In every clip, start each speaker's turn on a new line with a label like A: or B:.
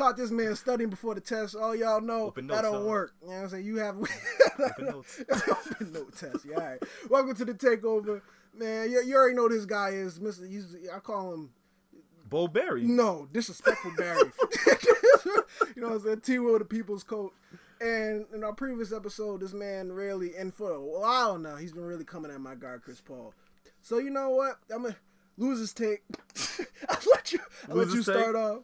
A: caught this man studying before the test. Oh, y'all know that don't work. You know what I'm saying? You have open notes. Open note test. Yeah, all right. Welcome to the takeover, man. You already know this guy is Mr. I call him
B: Bold Barry.
A: No, disrespectful Barry. You know what I'm saying? T-Wil, the people's coach. And in our previous episode, this man really, and for a while now, he's been really coming at my guy, Chris Paul. So you know what? I'm gonna lose his take. I'll let you start off.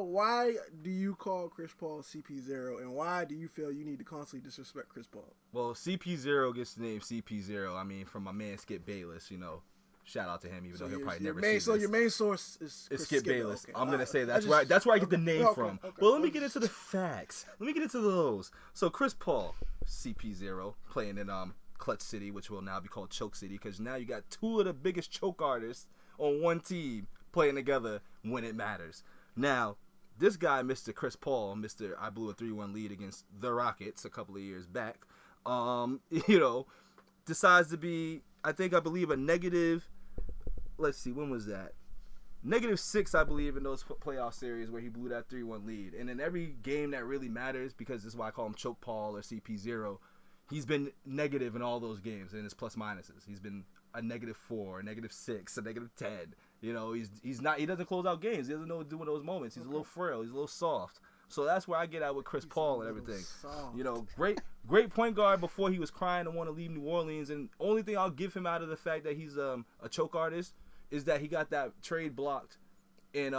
A: Why do you call Chris Paul CP0, and why do you feel you need to constantly disrespect Chris Paul?
B: Well, CP0 gets the name CP0. I mean, from my man Skip Bayless, you know. Shout out to him, even though he'll probably never see this.
A: So your main source is
B: Skip Bayless. Okay. I'm going to say that's where I get the name from. Okay. But let me get into the facts. Let me get into those. So Chris Paul, CP0, playing in Clutch City, which will now be called Choke City, because now you got two of the biggest choke artists on one team playing together when it matters. Now, this guy, Mr. Chris Paul, I blew a 3-1 lead against the Rockets a couple of years back, decides to be, I believe a negative, let's see, when was that? -6, I believe, in those playoff series where he blew that 3-1 lead. And in every game that really matters, because this is why I call him Choke Paul or CP0, he's been negative in all those games in his plus minuses. He's been a -4, a -6, a -10. You know, he doesn't close out games. He doesn't know what to do in those moments. He's a little frail. He's a little soft. So that's where I get at with Chris Paul and everything. Soft. You know, great point guard before he was crying to want to leave New Orleans. And only thing I'll give him out of the fact that he's a choke artist is that he got that trade blocked in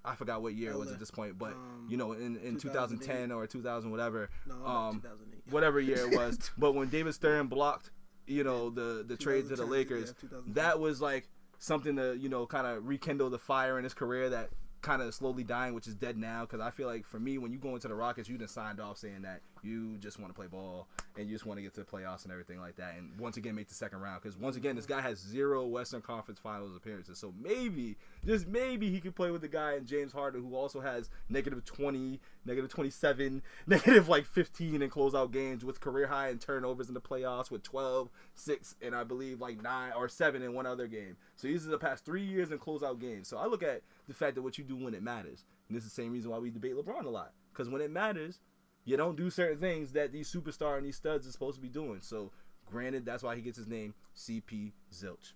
B: I forgot what year it was at this point, but in 2010 or 2000 whatever,
A: 2008.
B: whatever year it was. But when David Stern blocked, the trade to the Lakers, that was like something to kind of rekindle the fire in his career that kind of slowly dying, which is dead now. Because I feel like for me, when you go into the Rockets, you done signed off saying that you just want to play ball and you just want to get to the playoffs and everything like that, and once again make the second round. Because once again, this guy has 0 Western Conference Finals appearances, so maybe, just maybe, he could play with the guy in James Harden who also has -20, -27, -15 in closeout games, with career high in turnovers in the playoffs, with 12, 6, and I believe 9 or 7 in one other game. So these are the past 3 years in closeout games. So I look at the fact that what you do when it matters, and this is the same reason why we debate LeBron a lot, because when it matters, you don't do certain things that these superstars and these studs are supposed to be doing. So, granted, that's why he gets his name, CP Zilch.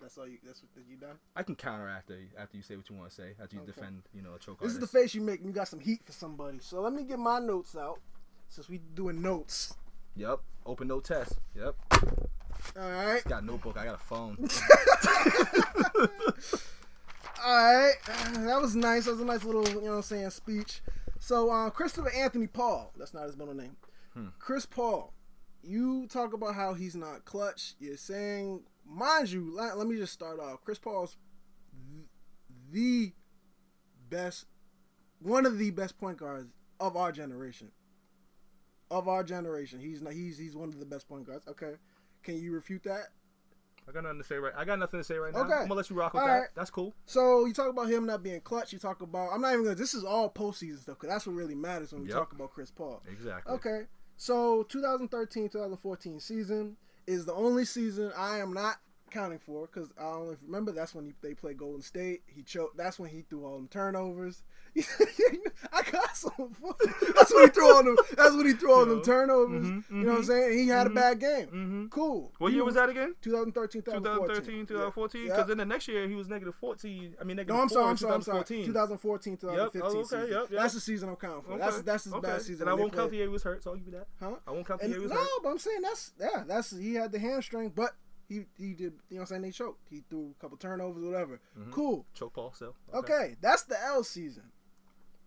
A: That's all you. That's what you done.
B: I can counter after you say what you want to say. After you defend, a choke.
A: This is the face you make when you got some heat for somebody. So let me get my notes out, since we doing notes.
B: Yep. Open note test. Yep.
A: All right.
B: Got a notebook. I got a phone.
A: All right. That was nice. That was a nice little, speech. So, Christopher Anthony Paul, that's not his middle name. Chris Paul, you talk about how he's not clutch. You're saying, mind you, let me just start off. Chris Paul's one of the best point guards of our generation. He's one of the best point guards. Okay. Can you refute that?
B: I got nothing to say right now.
A: Okay.
B: I'm gonna let you rock with that. Right. That's cool.
A: So you talk about him not being clutch. You talk about, I'm not even gonna. This is all postseason stuff, because that's what really matters when we talk about Chris Paul.
B: Exactly.
A: Okay. So 2013-2014 season is the only season I am not counting for, because I only remember that's when they played Golden State. He choked. That's when he threw all them turnovers. I got some. That's when he threw all them. That's when he threw all them turnovers. You know what I'm saying? He had a bad game. Cool.
B: What year was that again?
A: 2013,
B: 2014. Because then the next year he was -14. I mean, -4.
A: I'm sorry.
B: 2014.
A: 2014, 2015 season.
B: Yep.
A: That's the season I'm counting for.
B: Okay.
A: That's his bad season.
B: And I won't count the year he was hurt, so I'll give you that.
A: Huh?
B: I won't count the year he was hurt.
A: No, but I'm saying that's he had the hamstring, but he did, you know what I'm saying, they choked. He threw a couple turnovers or whatever. Cool.
B: Choke Paul, so.
A: Okay, that's the L season.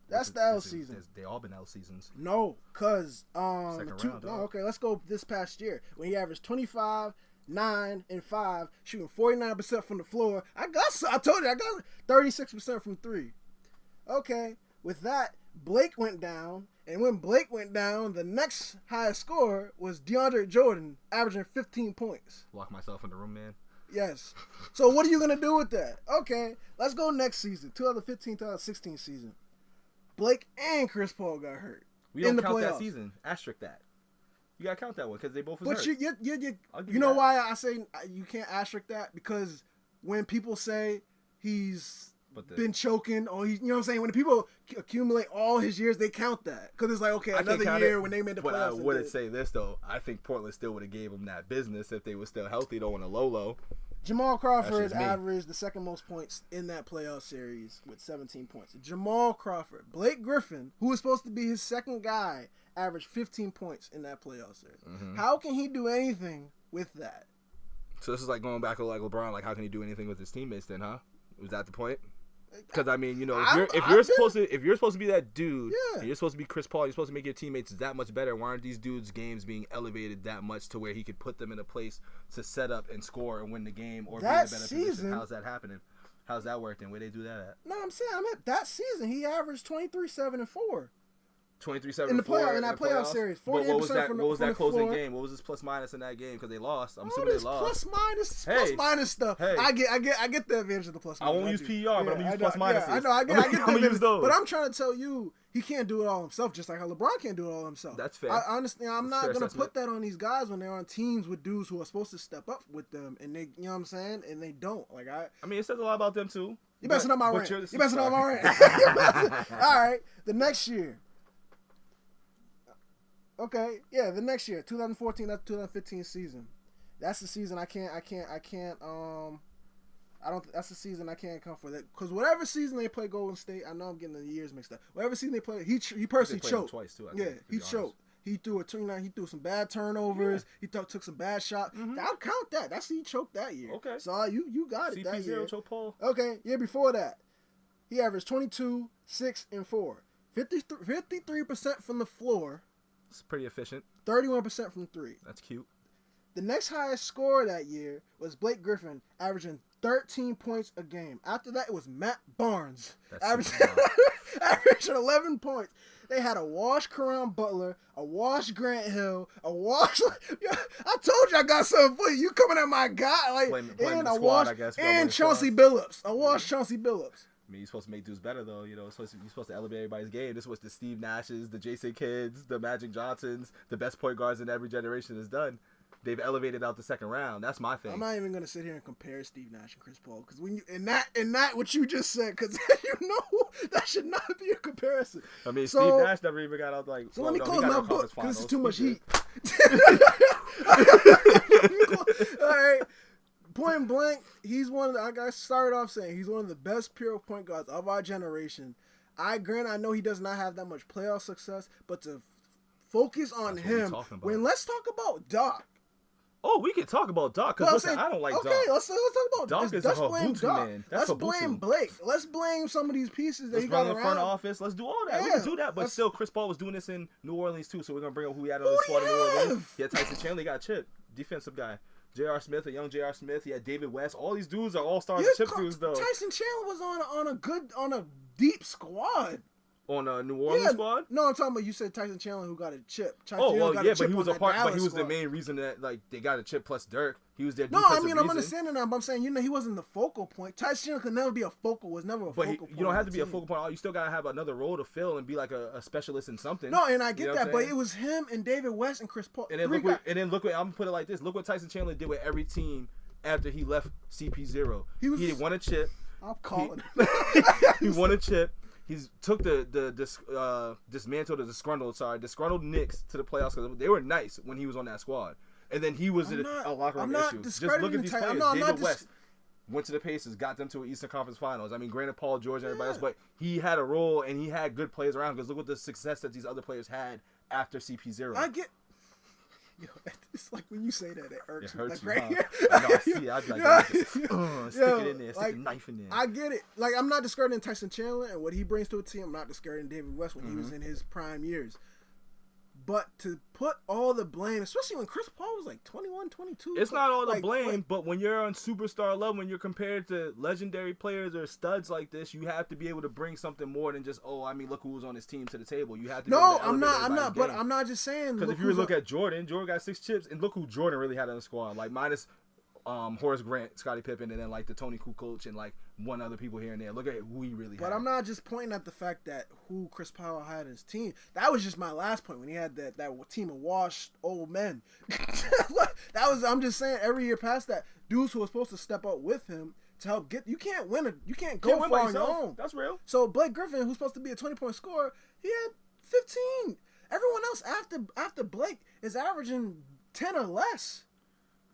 A: That's the L season.
B: They all been L seasons.
A: No, because
B: Second round,
A: okay, let's go this past year when he averaged 25, 9, and 5, shooting 49% from the floor. I told you I got 36% from 3. Okay, with that, Blake went down, and when Blake went down, the next highest scorer was DeAndre Jordan, averaging 15 points.
B: Lock myself in the room, man.
A: Yes. So what are you gonna do with that? Okay, let's go next season, 2015-2016 season. Blake and Chris Paul got hurt.
B: We don't count that season. Asterisk that. You gotta count that one because they both was hurt.
A: But you know why I say you can't asterisk that? Because when people say he's been choking, or you know what I'm saying? When the people accumulate all his years, they count that because it's like, okay, another year when they made the playoffs.
B: But I wouldn't say this though. I think Portland still would have gave him that business if they were still healthy, though, on a low.
A: Jamal Crawford averaged the second most points in that playoff series with 17 points. Jamal Crawford, Blake Griffin, who was supposed to be his second guy, averaged 15 points in that playoff series. Mm-hmm. How can he do anything with that?
B: So this is like going back to like LeBron. Like, how can he do anything with his teammates then, huh? Was that the point? Because I mean, you know, if you're supposed to be that dude, and you're supposed to be Chris Paul, you're supposed to make your teammates that much better. Why aren't these dudes' games being elevated that much to where he could put them in a place to set up and score and win the game or be in a better position? How's that happening? How's that working? Where they do that at?
A: No, I'm saying that season he averaged 23, 7, and 4.
B: 23-7
A: in that playoff series. 48%
B: but what was that? What was that closing
A: floor.
B: Game? What was his plus minus in that game? Because they lost. I'm assuming they lost.
A: Plus minus stuff. Hey. I get the advantage of the plus minus.
B: I won't use PER, but I'm gonna use plus minuses.
A: I know. I get the advantage. But I'm trying to tell you, he can't do it all himself. Just like how LeBron can't do it all himself.
B: That's fair.
A: I understand. I'm not gonna put that on these guys when they're on teams with dudes who are supposed to step up with them, and they, you know what I'm saying, and they don't. Like I
B: mean, it says a lot about them too.
A: You messing up my rant. You messing up my rant. All right, the next year. Okay, yeah, the next year, 2014, that's 2015 season. That's the season that's the season I can't come for that. Because whatever season they play Golden State, I know I'm getting the years mixed up. Whatever season they play, he personally choked.
B: Twice too,
A: he choked. He threw some bad turnovers. Yeah. He took some bad shots. Mm-hmm. I'll count that. That's he choked that year. Okay. So you got it that year.
B: CP0 choked Paul.
A: Okay, year before that, he averaged 22, 6, and 4. 53% from the floor.
B: It's pretty efficient.
A: 31% from 3.
B: That's cute.
A: The next highest scorer that year was Blake Griffin, averaging 13 points a game. After that, it was Matt Barnes, averaging 11 points. They had a wash Caron Butler, a wash Grant Hill, a wash. I told you I got something for you. You coming at my guy,
B: blame the squad, I guess,
A: and Chauncey Billups, a wash Chauncey Billups.
B: I mean, you're supposed to make dudes better, though. You know, you're supposed to elevate everybody's game. This was the Steve Nashes, the Jason Kidds, the Magic Johnsons, the best point guards in every generation has done. They've elevated out the second round. That's my thing.
A: I'm not even gonna sit here and compare Steve Nash and Chris Paul because when you in that what you just said, because you know that should not be a comparison.
B: I mean, Steve Nash never even got out
A: So let me close my book because this is too much heat. All right. Point blank, he's one of the, like I started off saying, he's one of the best pure point guards of our generation. I know he does not have that much playoff success, but to focus on him, let's talk about Doc.
B: Oh, we can talk about Doc, because I don't like Doc.
A: Okay, let's talk about
B: Doc. Is a Habutu, man.
A: Let's blame Blake. Let's blame some of these pieces that he got around.
B: Let's run the front office. Let's do all that. Yeah, we can do that, but still, Chris Paul was doing this in New Orleans, too, so we're going to bring up who he had on the squad in New Orleans. He had Tyson Chandler, he got Chip, defensive guy. J.R. Smith, a young J.R. Smith. He had David West. All these dudes are all-stars and chip dudes, though.
A: Tyson Chandler was on a deep squad.
B: On a New Orleans squad?
A: No, I'm talking about you said Tyson Chandler who got a chip.
B: But he was a part. But he was the main reason that they got a chip plus Dirk. He was their
A: defensive reason. I'm understanding that, but I'm saying he wasn't the focal point. Tyson Chandler could never be a focal. Was never a focal point.
B: You don't have to be a focal point. You still gotta have another role to fill and be like a specialist in something.
A: No, and I get that, but it was him and David West and Chris Paul.
B: And then look what I'm gonna put it like this. Look what Tyson Chandler did with every team after he left CP0. He won a chip.
A: I'm calling.
B: He won a chip. He's took disgruntled Knicks to the playoffs because they were nice when he was on that squad. And then he was a locker room issue. Just look at these players. David West went to the Pacers, got them to an Eastern Conference Finals. I mean, granted, Paul George and everybody else, but he had a role and he had good players around because look what the success that these other players had after CP0.
A: I get... Yo, it's like when you say that, it irks me.
B: Hurts
A: like,
B: you, right here. I know, I see it. I'd be like, stick it in there, stick a knife in there.
A: I get it. Like, I'm not discrediting Tyson Chandler and what he brings to a team. I'm not discrediting David West when he was in his prime years. But to put all the blame, especially when Chris Paul was like 21, 22.
B: It's not all the blame, but when you're on superstar level, when you're compared to legendary players or studs like this, you have to be able to bring something more than just, look who was on his team to the table. You have to.
A: No, I'm not. But I'm not just saying.
B: Because if you look at Jordan got 6 chips, and look who Jordan really had on the squad, like minus Horace Grant, Scottie Pippen, and then like the Tony Kukoc and like one other people here and there. Look at who he really had.
A: But I'm not just pointing at the fact that who Chris Paul had in his team. That was just my last point when he had that team of washed old men. I'm just saying every year past that, dudes who were supposed to step up with him to help get. You can't win. You can't go far on your own.
B: That's real.
A: So Blake Griffin, who's supposed to be a 20-point scorer, he had 15. Everyone else after Blake is averaging 10 or less.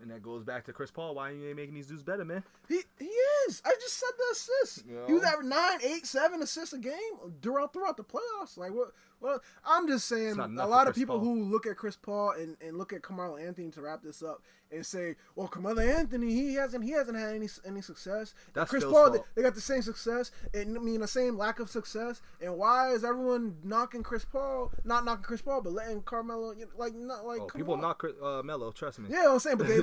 B: And that goes back to Chris Paul. Why you ain't making these dudes better, man?
A: He is. I just said the assists. You know? He was averaging 9, 8, 7 assists a game throughout the playoffs. Like what? Well, I'm just saying a lot of people who look at Chris Paul and look at Carmelo Anthony, to wrap this up, and say, well, Carmelo Anthony, he hasn't had any success.
B: That's
A: Chris
B: Phil's
A: Paul,
B: fault.
A: they got the same success, and I mean the same lack of success. And why is everyone knocking Chris Paul? Not knocking Chris Paul, but letting Carmelo
B: people knock Melo. Trust me.
A: Yeah, I'm saying, but they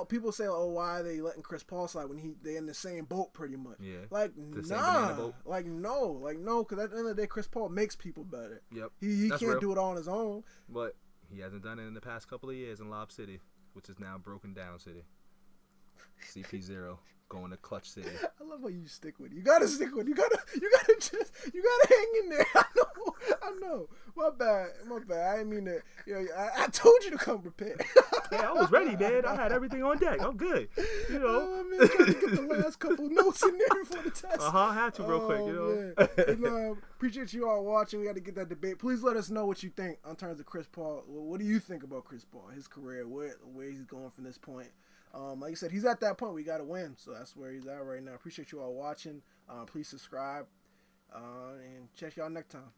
A: people say, oh, why are they letting Chris Paul slide when they in the same boat pretty much?
B: Yeah.
A: Like no, because at the end of the day, Chris Paul makes people better.
B: Yep.
A: He can't do it all on his own.
B: But he hasn't done it in the past couple of years in Lob City, which is now Broken Down City. CP0 going to Clutch City.
A: I love how you stick with it. You gotta stick with it. You gotta hang in there. I know. My bad. I didn't mean to. I told you to come prepared.
B: Hey, I was ready, man. I had everything on deck. I'm good. You know.
A: Oh, man, trying to get the last couple notes in there before the test.
B: I had to real quick. You know.
A: And, appreciate you all watching. We got to get that debate. Please let us know what you think in terms of Chris Paul. What do you think about Chris Paul, his career, where he's going from this point? Like I said, he's at that point. We got to win, so that's where he's at right now. Appreciate you all watching. Please subscribe, and check y'all next time.